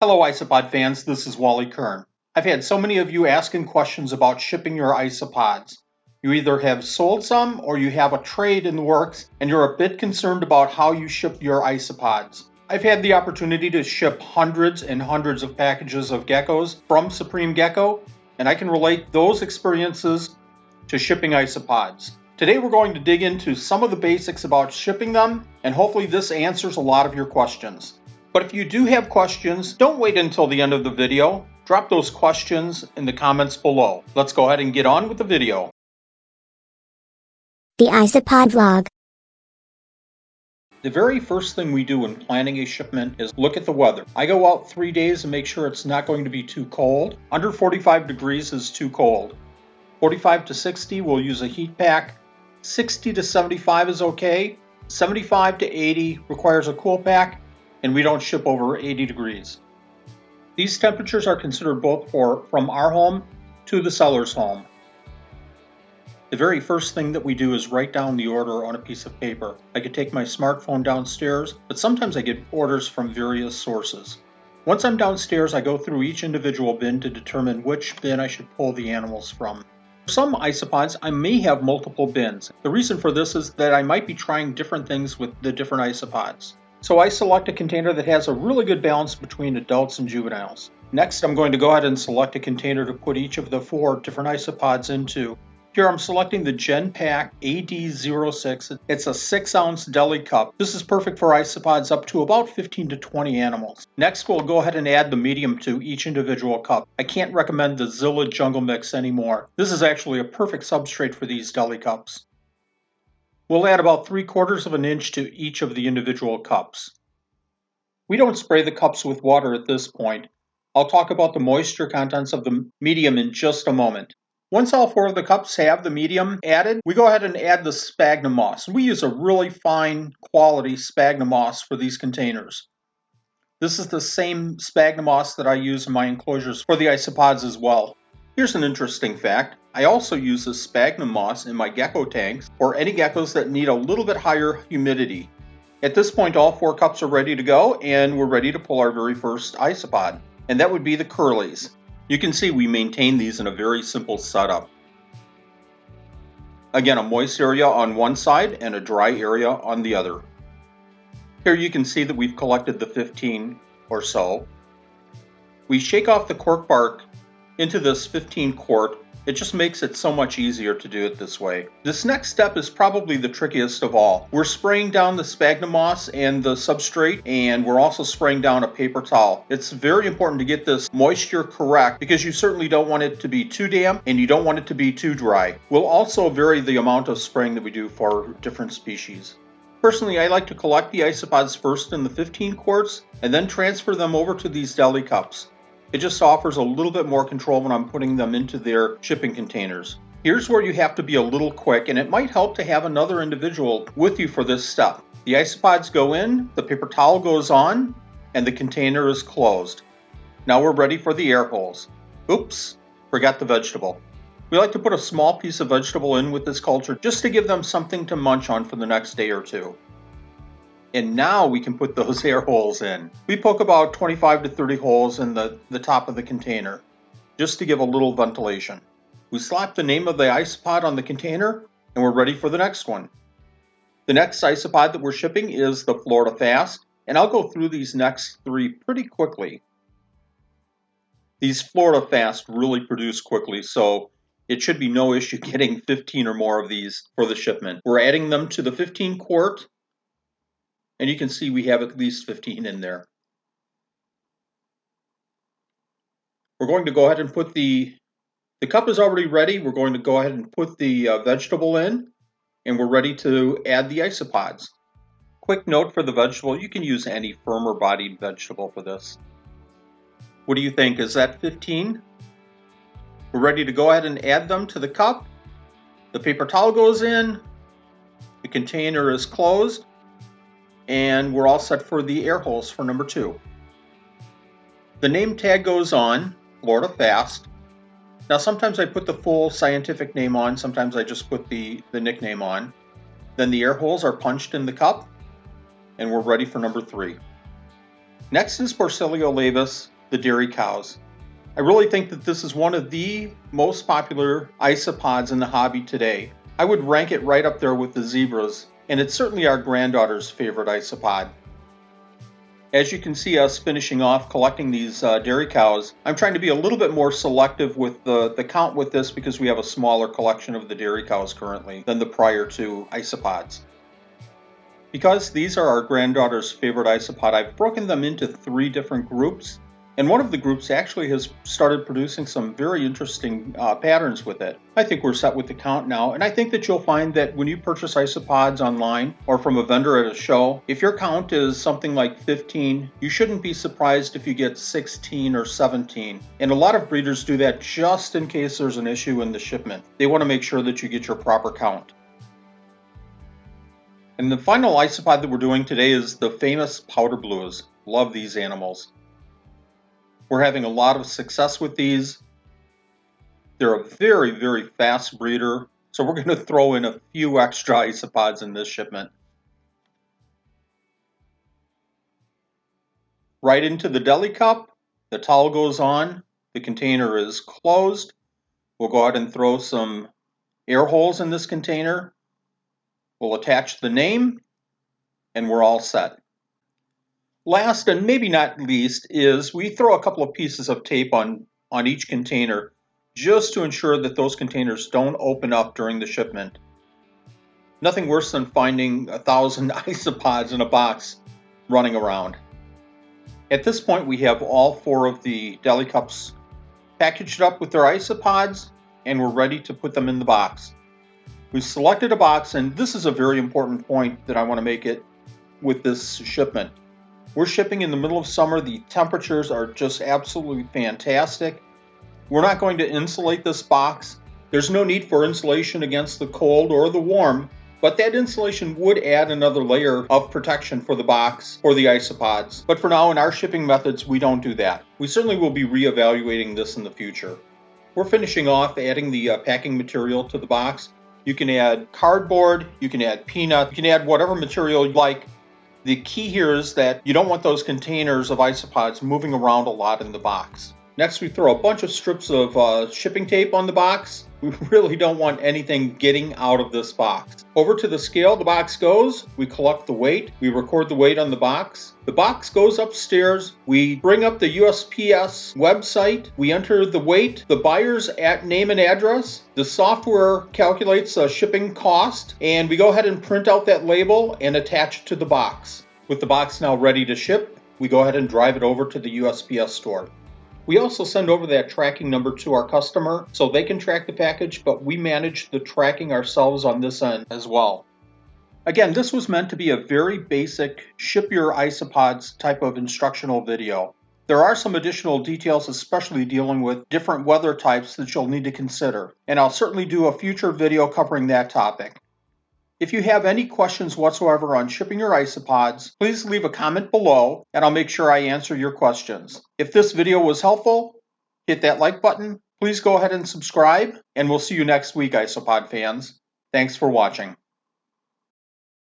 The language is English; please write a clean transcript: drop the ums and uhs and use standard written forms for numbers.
Hello isopod fans, this is Wally Kern. I've had so many of you asking questions about shipping your isopods. You either have sold some or you have a trade in the works and you're a bit concerned about how you ship your isopods. I've had the opportunity to ship hundreds and hundreds of packages of geckos from Supreme Gecko, and I can relate those experiences to shipping isopods. Today we're going to dig into some of the basics about shipping them, and hopefully this answers a lot of your questions. But if you do have questions, don't wait until the end of the video. Drop those questions in the comments below. Let's go ahead and get on with the video. The Isopod Vlog. The very first thing we do when planning a shipment is look at the weather. I go out 3 days and make sure it's not going to be too cold. Under 45 degrees is too cold. 45 to 60, we'll use a heat pack. 60 to 75 is okay. 75 to 80 requires a cool pack, and we don't ship over 80 degrees. These temperatures are considered both from our home to the seller's home. The very first thing that we do is write down the order on a piece of paper. I could take my smartphone downstairs, but sometimes I get orders from various sources. Once I'm downstairs, I go through each individual bin to determine which bin I should pull the animals from. For some isopods, I may have multiple bins. The reason for this is that I might be trying different things with the different isopods. So I select a container that has a really good balance between adults and juveniles. Next, I'm going to go ahead and select a container to put each of the 4 different isopods into. Here I'm selecting the Gen Pack AD06. It's a 6-ounce deli cup. This is perfect for isopods up to about 15 to 20 animals. Next, we'll go ahead and add the medium to each individual cup. I can't recommend the Zilla Jungle Mix anymore. This is actually a perfect substrate for these deli cups. We'll add about 3/4 of an inch to each of the individual cups. We don't spray the cups with water at this point. I'll talk about the moisture contents of the medium in just a moment. Once all 4 of the cups have the medium added, we go ahead and add the sphagnum moss. We use a really fine quality sphagnum moss for these containers. This is the same sphagnum moss that I use in my enclosures for the isopods as well. Here's an interesting fact. I also use this sphagnum moss in my gecko tanks for any geckos that need a little bit higher humidity. At this point, all 4 cups are ready to go, and we're ready to pull our very first isopod, and that would be the curlies. You can see we maintain these in a very simple setup. Again, a moist area on one side and a dry area on the other. Here you can see that we've collected the 15 or so. We shake off the cork bark into this 15 quart. It just makes it so much easier to do it this way. This next step is probably the trickiest of all. We're spraying down the sphagnum moss and the substrate, and we're also spraying down a paper towel. It's very important to get this moisture correct because you certainly don't want it to be too damp and you don't want it to be too dry. We'll also vary the amount of spraying that we do for different species. Personally, I like to collect the isopods first in the 15 quarts and then transfer them over to these deli cups. It just offers a little bit more control when I'm putting them into their shipping containers. Here's where you have to be a little quick, and it might help to have another individual with you for this step. The isopods go in, the paper towel goes on, and the container is closed. Now we're ready for the air holes. Oops, forgot the vegetable. We like to put a small piece of vegetable in with this culture just to give them something to munch on for the next day or two. And now we can put those air holes in. We poke about 25 to 30 holes in the top of the container, just to give a little ventilation. We slap the name of the isopod on the container, and we're ready for the next one. The next isopod that we're shipping is the Florida Fast, and I'll go through these next 3 pretty quickly. These Florida Fast really produce quickly, so it should be no issue getting 15 or more of these for the shipment. We're adding them to the 15 quart. And you can see we have at least 15 in there. We're going to go ahead and put the cup is already ready. We're going to go ahead and put the vegetable in, and we're ready to add the isopods. Quick note for the vegetable, you can use any firmer bodied vegetable for this. What do you think? Is that 15? We're ready to go ahead and add them to the cup. The paper towel goes in. The container is closed. And we're all set for the air holes for number 2. The name tag goes on, Florida Fast. Now sometimes I put the full scientific name on, sometimes I just put the nickname on. Then the air holes are punched in the cup, and we're ready for number 3. Next is Porcellio laevis, the dairy cows. I really think that this is one of the most popular isopods in the hobby today. I would rank it right up there with the zebras, and it's certainly our granddaughter's favorite isopod. As you can see us finishing off collecting these dairy cows, I'm trying to be a little bit more selective with the count with this because we have a smaller collection of the dairy cows currently than the prior two isopods. Because these are our granddaughter's favorite isopod, I've broken them into 3 different groups. And one of the groups actually has started producing some very interesting patterns with it. I think we're set with the count now, and I think that you'll find that when you purchase isopods online or from a vendor at a show, if your count is something like 15, you shouldn't be surprised if you get 16 or 17. And a lot of breeders do that just in case there's an issue in the shipment. They want to make sure that you get your proper count. And the final isopod that we're doing today is the famous powder blues. Love these animals. We're having a lot of success with these. They're a very, very fast breeder, so we're going to throw in a few extra isopods in this shipment. Right into the deli cup, the towel goes on, the container is closed. We'll go ahead and throw some air holes in this container. We'll attach the name, and we're all set. Last and maybe not least is we throw a couple of pieces of tape on each container just to ensure that those containers don't open up during the shipment. Nothing worse than finding 1,000 isopods in a box running around. At this point we have all 4 of the deli cups packaged up with their isopods and we're ready to put them in the box. We've selected a box, and this is a very important point that I want to make it with this shipment. We're shipping in the middle of summer. The temperatures are just absolutely fantastic. We're not going to insulate this box. There's no need for insulation against the cold or the warm, but that insulation would add another layer of protection for the box or the isopods. But for now, in our shipping methods, we don't do that. We certainly will be reevaluating this in the future. We're finishing off adding the packing material to the box. You can add cardboard, you can add peanut, you can add whatever material you like. The key here is that you don't want those containers of isopods moving around a lot in the box. Next, we throw a bunch of strips of shipping tape on the box. We really don't want anything getting out of this box. Over to the scale the box goes. We collect the weight. We record the weight on the box. The box goes upstairs. We bring up the USPS website. We enter the weight, the buyer's name and address. The software calculates a shipping cost, and we go ahead and print out that label and attach it to the box. With the box now ready to ship, we go ahead and drive it over to the USPS store. We also send over that tracking number to our customer so they can track the package, but we manage the tracking ourselves on this end as well. Again, this was meant to be a very basic ship your isopods type of instructional video. There are some additional details, especially dealing with different weather types, that you'll need to consider, and I'll certainly do a future video covering that topic. If you have any questions whatsoever on shipping your isopods, please leave a comment below and I'll make sure I answer your questions. If this video was helpful, hit that like button. Please go ahead and subscribe, and we'll see you next week, isopod fans. Thanks for watching.